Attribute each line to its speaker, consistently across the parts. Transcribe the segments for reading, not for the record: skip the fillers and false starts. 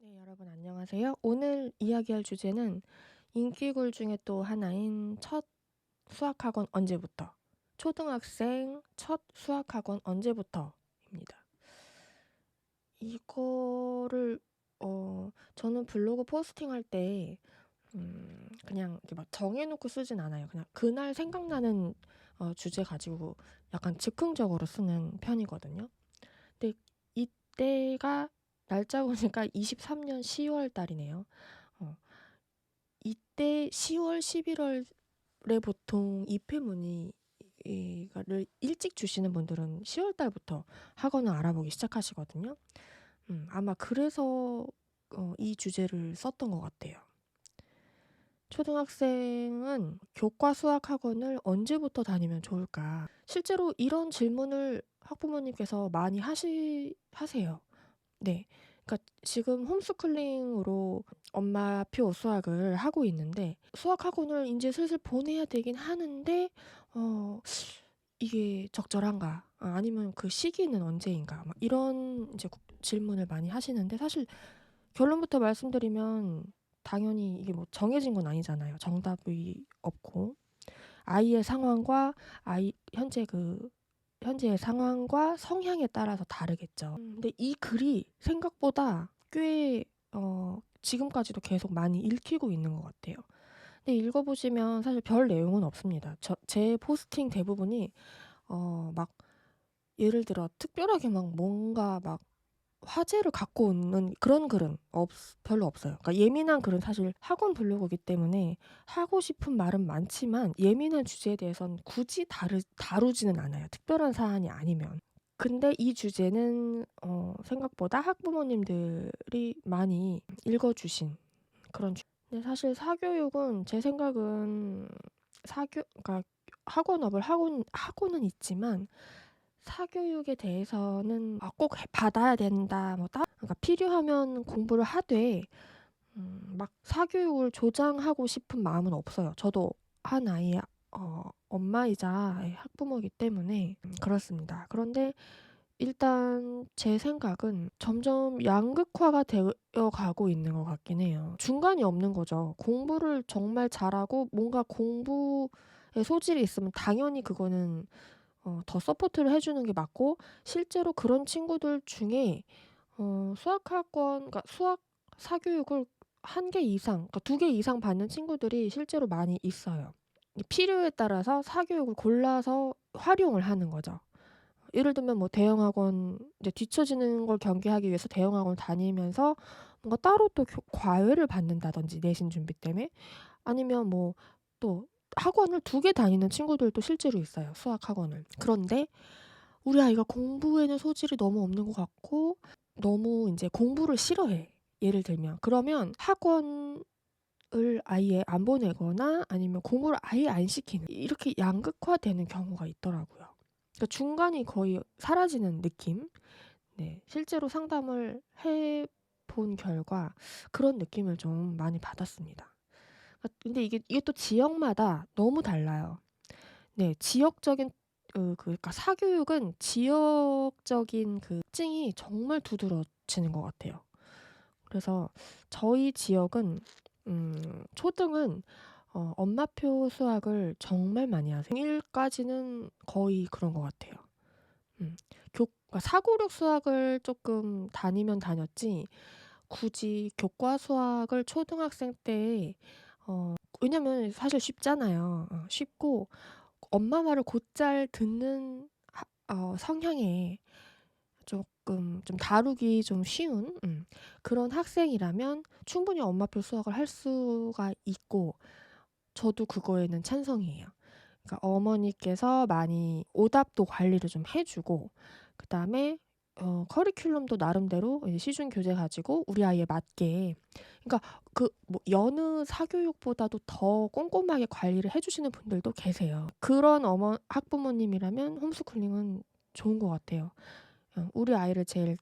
Speaker 1: 네, 여러분 안녕하세요. 오늘 이야기할 주제는 인기글 중에 또 하나인 첫 수학학원 언제부터? 초등학생 첫 수학학원 언제부터?입니다. 이거를 저는 블로그 포스팅할 때 그냥 이렇게 막 정해놓고 쓰진 않아요. 그냥 그날 생각나는 주제 가지고 약간 즉흥적으로 쓰는 편이거든요. 근데 이때가 날짜 보니까 23년 10월 달이네요. 어, 이때 10월, 11월에 보통 입회 문의를 일찍 주시는 분들은 10월 달부터 학원을 알아보기 시작하시거든요. 아마 그래서 이 주제를 썼던 것 같아요. 초등학생은 교과 수학 학원을 언제부터 다니면 좋을까? 실제로 이런 질문을 학부모님께서 많이 하세요. 네. 그러니까 지금 홈스쿨링으로 엄마표 수학을 하고 있는데 수학 학원을 이제 슬슬 보내야 되긴 하는데 어 이게 적절한가? 아니면 그 시기는 언제인가? 막 이런 이제 질문을 많이 하시는데 사실 결론부터 말씀드리면 당연히 이게 뭐 정해진 건 아니잖아요. 정답이 없고 아이의 상황과 현재의 상황과 성향에 따라서 다르겠죠. 근데 이 글이 생각보다 꽤 지금까지도 계속 많이 읽히고 있는 것 같아요. 근데 읽어보시면 사실 별 내용은 없습니다. 제 포스팅 대부분이 막 예를 들어 특별하게 막 뭔가 막 화제를 갖고 오는 그런 글은 별로 없어요. 그러니까 예민한 글은 사실 학원 블로그이기 때문에 하고 싶은 말은 많지만 예민한 주제에 대해서는 굳이 다루지는 않아요. 특별한 사안이 아니면. 근데 이 주제는 생각보다 학부모님들이 많이 읽어주신 그런 근데 사실 사교육은 제 생각은 그러니까 학원업을 하고는 있지만 사교육에 대해서는 꼭 받아야 된다. 그러니까 필요하면 공부를 하되 막 사교육을 조장하고 싶은 마음은 없어요. 저도 한 아이의 엄마이자 학부모이기 때문에 그렇습니다. 그런데 일단 제 생각은 점점 양극화가 되어 가고 있는 것 같긴 해요. 중간이 없는 거죠. 공부를 정말 잘하고 뭔가 공부에 소질이 있으면 당연히 그거는 더 서포트를 해 주는 게 맞고 실제로 그런 친구들 중에 그러니까 수학 사교육을 한 개 이상 그러니까 2개 이상 받는 친구들이 실제로 많이 있어요. 필요에 따라서 사교육을 골라서 활용을 하는 거죠. 예를 들면 뭐 대형 학원 이제 뒤처지는 걸 경계하기 위해서 대형 학원을 다니면서 뭔가 따로 또 과외를 받는다든지 내신 준비 때문에 아니면 뭐 또 학원을 2개 다니는 친구들도 실제로 있어요, 수학 학원을. 그런데 우리 아이가 공부에는 소질이 너무 없는 것 같고 너무 인제 공부를 싫어해. 예를 들면. 그러면 학원을 아예 안 보내거나 아니면 공부를 아예 안 시키는 이렇게 양극화되는 경우가 있더라고요. 그러니까 중간이 거의 사라지는 느낌? 네. 실제로 상담을 해 본 결과 그런 느낌을 좀 많이 받았습니다. 근데 이게 또 지역마다 너무 달라요. 네. 지역적인 그러니까 사교육은 지역적인 그 특징이 정말 두드러지는 것 같아요. 그래서 저희 지역은 초등은 엄마표 수학을 정말 많이 하세요. 중1까지는 거의 그런 것 같아요. 음. 그러니까 사고력 수학을 조금 다니면 다녔지 굳이 교과 수학을 초등학생 때 왜냐면 사실 쉽잖아요. 쉽고 엄마 말을 곧잘 듣는 성향의 조금 좀 다루기 좀 쉬운 그런 학생이라면 충분히 엄마표 수학을 할 수가 있고 저도 그거에는 찬성이에요. 그러니까 어머니께서 많이 오답도 관리를 좀 해 주고 그다음에 커리큘럼도 나름대로 이제 시중 교재 가지고 우리 아이에 맞게 그러니까 그 뭐 여느 사교육보다도 더 꼼꼼하게 관리를 해 주시는 분들도 계세요. 그런 학부모님이라면 홈스쿨링은 좋은 것 같아요. 우리 아이를 제일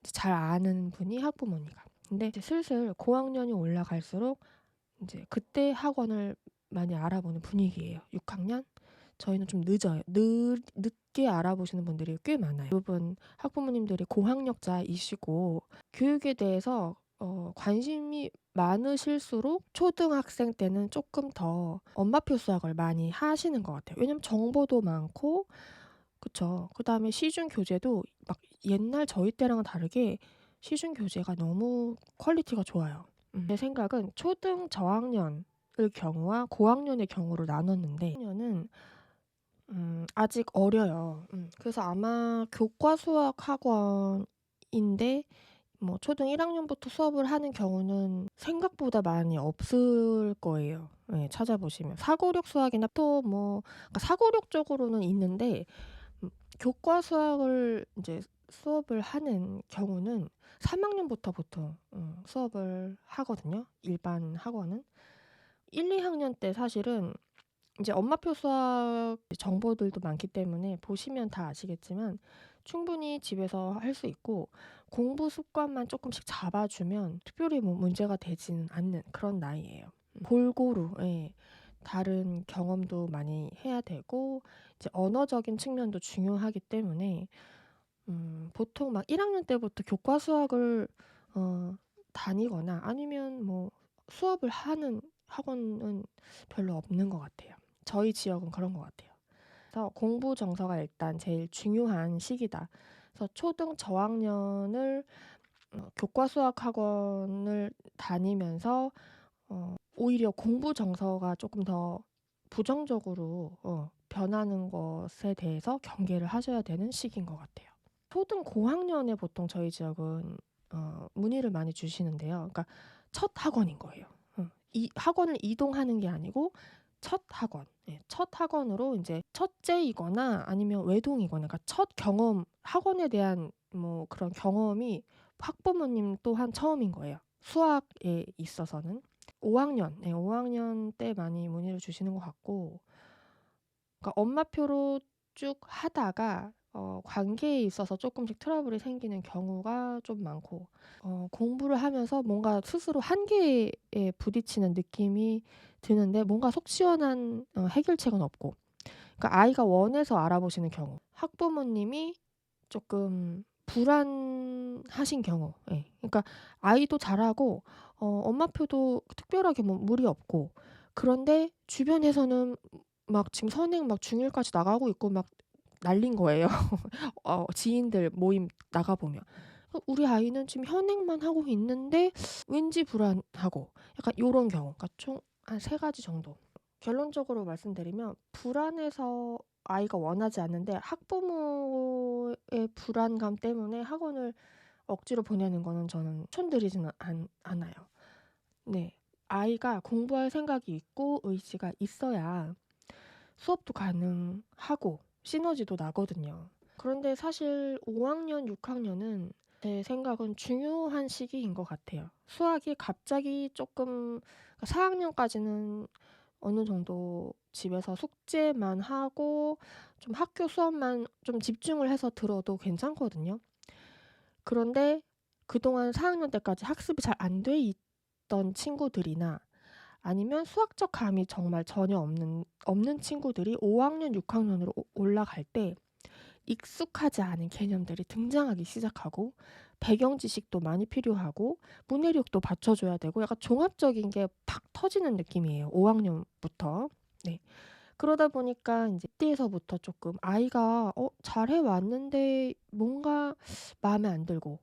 Speaker 1: 잘 아는 분이 학부모니까. 근데 이제 슬슬 고학년이 올라갈수록 인제 그때 학원을 많이 알아보는 분위기예요. 6학년? 저희는 좀 늦어요. 늦게 알아보시는 분들이 꽤 많아요. 대부분 학부모님들이 고학력자이시고 교육에 대해서 관심이 많으실수록 초등학생 때는 조금 더 엄마표 수학을 많이 하시는 것 같아요. 왜냐면 정보도 많고 그쵸. 그다음에 시중 교재도 막 옛날 저희 때랑은 다르게 시중 교재가 너무 퀄리티가 좋아요. 제 생각은 초등 저학년의 경우와 고학년의 경우로 나눴는데 학년은 아직 어려요. 그래서 아마 교과 수학 학원인데 뭐 초등 1 학년부터 수업을 하는 경우는 생각보다 많이 없을 거예요. 예 찾아보시면. 사고력 수학이나 또 뭐 그러니까 사고력 쪽으로는 있는데 음 교과 수학을 인제 수업을 하는 경우는 3 학년부터 보통 수업을 하거든요, 일반 학원은. 1-2 학년 때 사실은 인제 엄마표 수학 정보들도 많기 때문에 보시면 다 아시겠지만 충분히 집에서 할 수 있고 공부 습관만 쪼끔씩 잡아주면 특별히 뭐 문제가 되지는 않는 그런 나이예요. 골고루 예 다른 경험도 많이 해야 되고 이제 언어적인 측면도 중요하기 때문에 보통 막 1 학년 때부터 교과 수학을 어 다니거나 아니면 뭐 수업을 하는 학원은 별로 없는 것 같아요. 저희 지역은 그런 것 같아요. 그래서 공부 정서가 일단 제일 중요한 시기다. 그래서 초등 저학년을 교과 수학 학원을 다니면서 오히려 공부 정서가 조금 더 부정적으로 변하는 것에 대해서 경계를 하셔야 되는 시기인 것 같아요. 초등 고학년에 보통 저희 지역은 문의를 많이 주시는데요. 그러니까 첫 학원인 거예요. 이 학원을 이동하는 게 아니고 첫 학원. 예 첫 학원으로 인제 첫째이거나 아니면 외동이거나 그러니까 첫 경험 학원에 대한 뭐 그런 경험이 학부모님 또한 처음인 거예요, 수학에 있어서는. 5 학년 네 5 학년 때 많이 문의를 주시는 것 같고 그러니까 엄마표로 쭉 하다가 관계에 있어서 쪼끔씩 트러블이 생기는 경우가 좀 많고 공부를 하면서 뭔가 스스로 한계에 부딪히는 느낌이 드는데 뭔가 속 시원한 해결책은 없고 그러니까 아이가 원해서 알아보시는 경우 학부모님이 쪼끔 불안하신 경우 예 그러니까 아이도 잘하고 엄마표도 특별하게 뭐 무리 없고 그런데 주변에서는 막 지금 선행 막 중1까지 나가고 있고 막 난린 거예요. 지인들 모임 나가 보면. 우리 아이는 지금 현행만 하고 있는데 왠지 불안하고 약간 요런 경우. 그러니까 총 한 3 가지 정도. 결론적으로 말씀드리면 불안해서 아이가 원하지 않는데 학부모의 불안감 때문에 학원을 억지로 보내는 거는 저는 추천드리지는 않아요. 네. 아이가 공부할 생각이 있고 의지가 있어야 수업도 가능하고 시너지도 나거든요. 그런데 사실 5 학년, 6 학년은 제 생각은 중요한 시기인 것 같아요. 수학이 갑자기 쪼끔 4 학년까지는 어느 정도 집에서 숙제만 하고 좀 학교 수업만 좀 집중을 해서 들어도 괜찮거든요. 그런데 그동안 4 학년 때까지 학습이 잘 안 돼 있던 친구들이나 아니면 수학적 감이 정말 전혀 없는 친구들이 5 학년, 6 학년으로 올라갈 때 익숙하지 않은 개념들이 등장하기 시작하고 배경 지식도 많이 필요하고 문해력도 받쳐줘야 되고 약간 종합적인 게 팍 터지는 느낌이에요, 5 학년부터. 네. 그러다 보니까 인제 이때에서부터 쪼끔 아이가 잘해 왔는데 뭔가 마음에 안 들고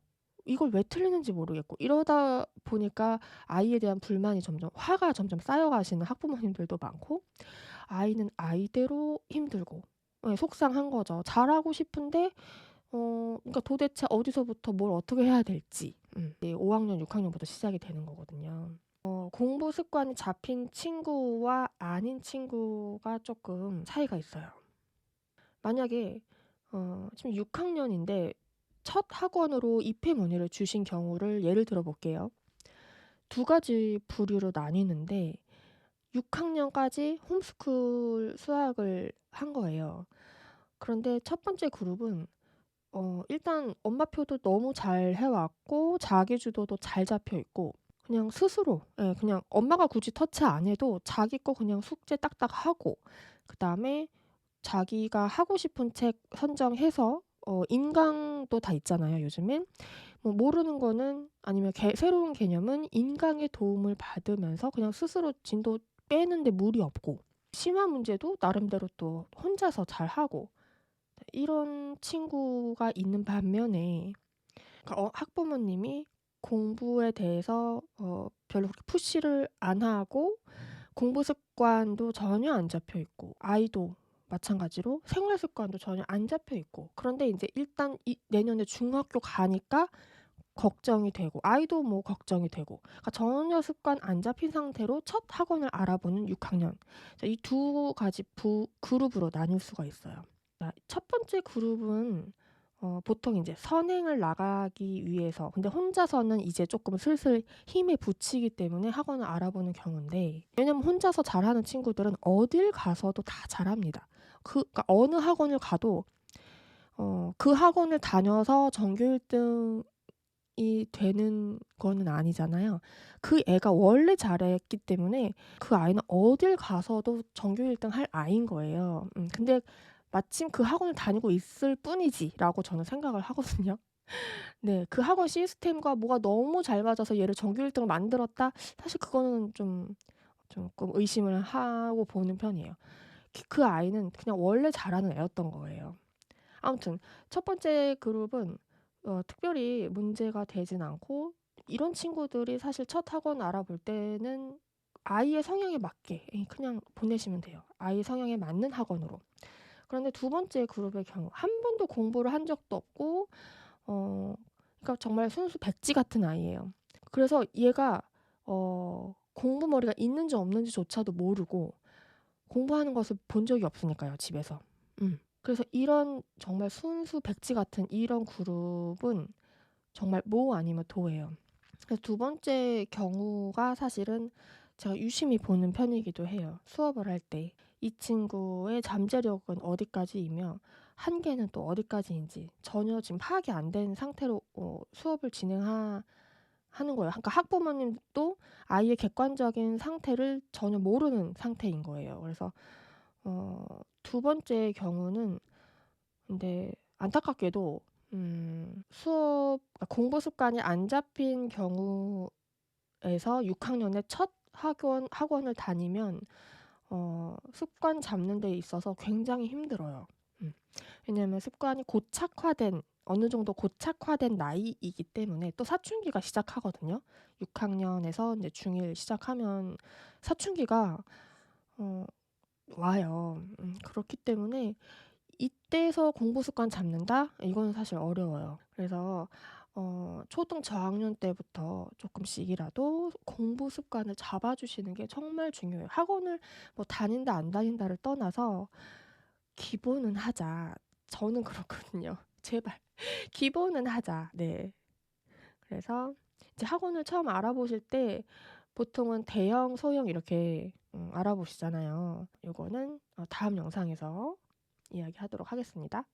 Speaker 1: 이걸 왜 틀리는지 모르겠고 이러다 보니까 아이에 대한 불만이 점점 화가 점점 쌓여가시는 학부모님들도 많고 아이는 아이대로 힘들고 예 속상한 거죠. 잘하고 싶은데 그러니까 도대체 어디서부터 뭘 어떻게 해야 될지 이제 5 학년, 6 학년부터 시작이 되는 거거든요. 공부 습관이 잡힌 친구와 아닌 친구가 쪼끔 차이가 있어요. 만약에 지금 6 학년인데 첫 학원으로 입회 문의를 주신 경우를 예를 들어 볼게요. 2 가지 부류로 나뉘는데 6 학년까지 홈스쿨 수학을 한 거예요. 그런데 첫 번째 그룹은 일단 엄마표도 너무 잘 해 왔고 자기 주도도 잘 잡혀 있고 그냥 스스로 예 그냥 엄마가 굳이 터치 안 해도 자기 거 그냥 숙제 딱딱 하고 그다음에 자기가 하고 싶은 책 선정해서 인강도 다 있잖아요 요즘엔. 뭐 모르는 거는 아니면 새로운 개념은 인강의 도움을 받으면서 그냥 스스로 진도 빼는데 무리 없고 심화 문제도 나름대로 또 혼자서 잘하고 이런 친구가 있는 반면에 그러니까 학부모님이 공부에 대해서 별로 그렇게 푸시를 안 하고 공부 습관도 전혀 안 잡혀 있고 아이도 마찬가지로 생활 습관도 전혀 안 잡혀 있고 그런데 이제 일단 내년에 중학교 가니까 걱정이 되고 아이도 뭐 걱정이 되고 그러니까 전혀 습관 안 잡힌 상태로 첫 학원을 알아보는 6학년 이 두 가지 그룹으로 나뉠 수가 있어요. 첫 번째 그룹은 보통 이제 선행을 나가기 위해서 근데 혼자서는 이제 조금 슬슬 힘에 부치기 때문에 학원을 알아보는 경우인데 왜냐면 혼자서 잘하는 친구들은 어딜 가서도 다 잘합니다. 그러니까 어느 학원을 가도 그 학원을 다녀서 전교 1등이 되는 거는 아니잖아요. 그 애가 원래 잘했기 때문에 그 아이는 어딜 가서도 전교 1등 할 아이인 거예요. 근데 마침 그 학원을 다니고 있을 뿐이지라고 저는 생각을 하거든요. 네. 그 학원 시스템과 뭐가 너무 잘 맞아서 얘를 전교 1등을 만들었다? 사실 그거는 조금 의심을 하고 보는 편이에요. 그 아이는 그냥 원래 잘하는 애였던 거예요. 아무튼 첫 번째 그룹은 특별히 문제가 되진 않고 이런 친구들이 사실 첫 학원 알아볼 때는 아이의 성향에 맞게 그냥 보내시면 돼요. 아이 성향에 맞는 학원으로. 그런데 두 번째 그룹의 경우 한 번도 공부를 한 적도 없고 그러니까 정말 순수 백지 같은 아이예요. 그래서 얘가 공부머리가 있는지 없는지조차도 모르고 공부하는 것을 본 적이 없으니까요, 집에서. 그래서 이런 정말 순수 백지 같은 이런 그룹은 정말 모 아니면 도예요. 그래서 두 번째 경우가 사실은 제가 유심히 보는 편이기도 해요. 수업을 할 때. 이 친구의 잠재력은 어디까지이며 한계는 또 어디까지인지 전혀 지금 파악이 안 된 상태로 수업을 진행하는 거예요. 그러니까 학부모님도 아이의 객관적인 상태를 전혀 모르는 상태인 거예요. 그래서 두 번째 경우는 근데 안타깝게도 그러니까 공부 습관이 안 잡힌 경우에서 6학년에 첫 학원을 다니면 습관 잡는 데 있어서 굉장히 힘들어요. 왜냐하면 습관이 어느 정도 고착화된 나이이기 때문에 또 사춘기가 시작하거든요. 6학년에서 이제 중1 시작하면 사춘기가 와요. 그렇기 때문에 이때서 공부 습관 잡는다? 이거는 사실 어려워요. 그래서 초등 저학년 때부터 조금씩이라도 공부 습관을 잡아주시는 게 정말 중요해요. 학원을 뭐 다닌다 안 다닌다를 떠나서 기본은 하자. 저는 그렇거든요. 제발 기본은 하자. 네. 그래서 이제 학원을 처음 알아보실 때 보통은 대형, 소형 이렇게 알아보시잖아요. 요거는 다음 영상에서 이야기하도록 하겠습니다.